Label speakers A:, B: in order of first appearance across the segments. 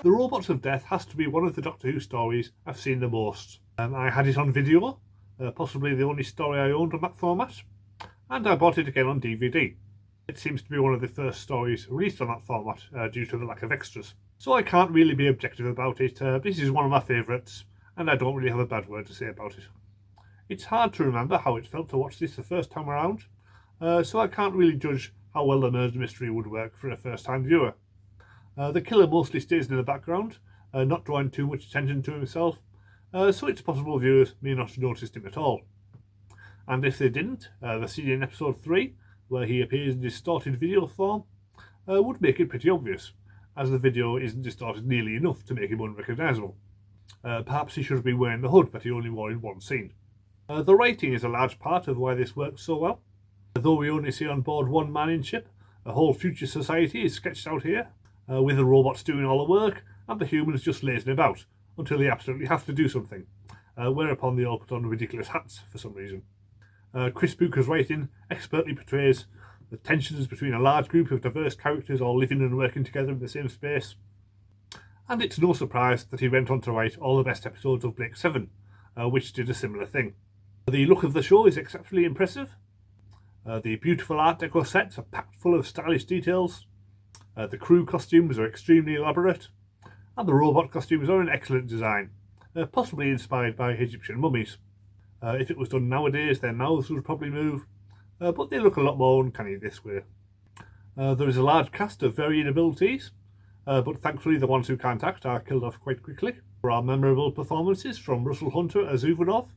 A: The Robots of Death has to be one of the Doctor Who stories I've seen the most. I had it on video, possibly the only story I owned on that format, and I bought it again on DVD. It seems to be one of the first stories released on that format due to the lack of extras. So I can't really be objective about it. This is one of my favourites, and I don't really have a bad word to say about it. It's hard to remember how it felt to watch this the first time around, so I can't really judge how well the murder mystery would work for a first-time viewer. The killer mostly stays in the background, not drawing too much attention to himself, so it's possible viewers may not have noticed him at all. And if they didn't, the scene in episode 3, where he appears in distorted video form, would make it pretty obvious, as the video isn't distorted nearly enough to make him unrecognisable. Perhaps he should have been wearing the hood that he only wore in one scene. The writing is a large part of why this works so well. Though we only see on board one man in ship, a whole future society is sketched out here, with the robots doing all the work and the humans just lazing about until they absolutely have to do something, whereupon they all put on ridiculous hats for some reason. Chris Booker's writing expertly portrays the tensions between a large group of diverse characters all living and working together in the same space, and it's no surprise that he went on to write all the best episodes of Blake 7, which did a similar thing. The look of the show is exceptionally impressive. The beautiful Art Deco sets are packed full of stylish details. The crew costumes are extremely elaborate, and the robot costumes are an excellent design, possibly inspired by Egyptian mummies. If it was done nowadays, their mouths would probably move, but they look a lot more uncanny this way. There is a large cast of varying abilities, but thankfully the ones who can't act are killed off quite quickly. There are memorable performances from Russell Hunter as Uvanov,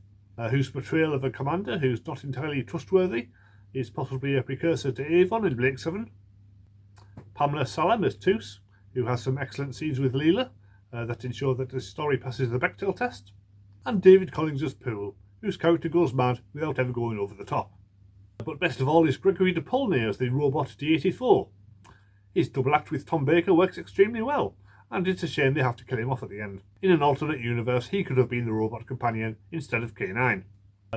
A: whose portrayal of a commander who's not entirely trustworthy is possibly a precursor to Avon in Blake 7. Pamela Salam as Toos, who has some excellent scenes with Leela that ensure that the story passes the Bechdel test. And David Collins as Poole, whose character goes mad without ever going over the top. But best of all is Gregory DePaulnay as the robot D-84. His double act with Tom Baker works extremely well, and it's a shame they have to kill him off at the end. In an alternate universe, he could have been the robot companion instead of K9.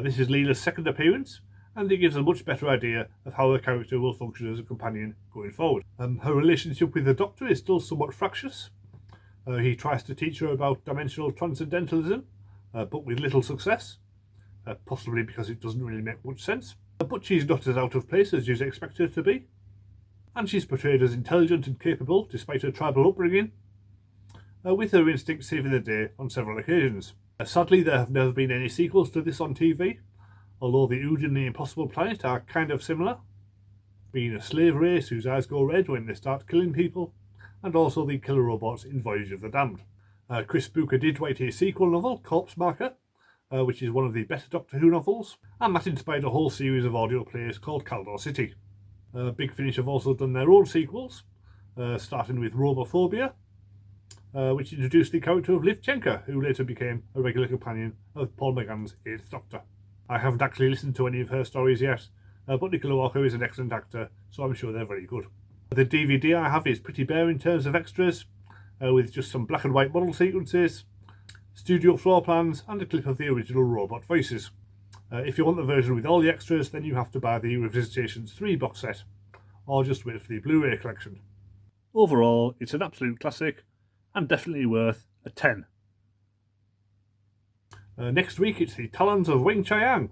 A: This is Leela's second appearance, and it gives a much better idea of how her character will function as a companion going forward. Her relationship with the Doctor is still somewhat fractious. He tries to teach her about dimensional transcendentalism, but with little success, possibly because it doesn't really make much sense. But she's not as out of place as you'd expect her to be, and she's portrayed as intelligent and capable despite her tribal upbringing, with her instincts saving the day on several occasions. Sadly, there have never been any sequels to this on TV, although the Ood and the Impossible Planet are kind of similar, being a slave race whose eyes go red when they start killing people, and also the killer robots in Voyage of the Damned. Chris Booker did write a sequel novel, Corpse Marker, which is one of the better Doctor Who novels, and that inspired a whole series of audio plays called Caldor City. Big Finish have also done their own sequels, starting with Robophobia, which introduced the character of Liv Chenka, who later became a regular companion of Paul McGann's 8th Doctor. I haven't actually listened to any of her stories yet, but Nicola Walker is an excellent actor, so I'm sure they're very good. The DVD I have is pretty bare in terms of extras, with just some black and white model sequences, studio floor plans, and a clip of the original robot voices. If you want the version with all the extras, then you have to buy the Revisitations 3 box set, or just wait for the Blu-ray collection. Overall, it's an absolute classic, and definitely worth a 10. Next week it's the Talons of Weng Chiang,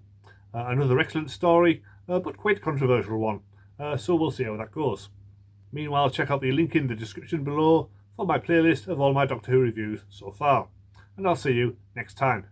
A: another excellent story, but quite controversial one, so we'll see how that goes. Meanwhile, check out the link in the description below for my playlist of all my Doctor Who reviews so far, and I'll see you next time.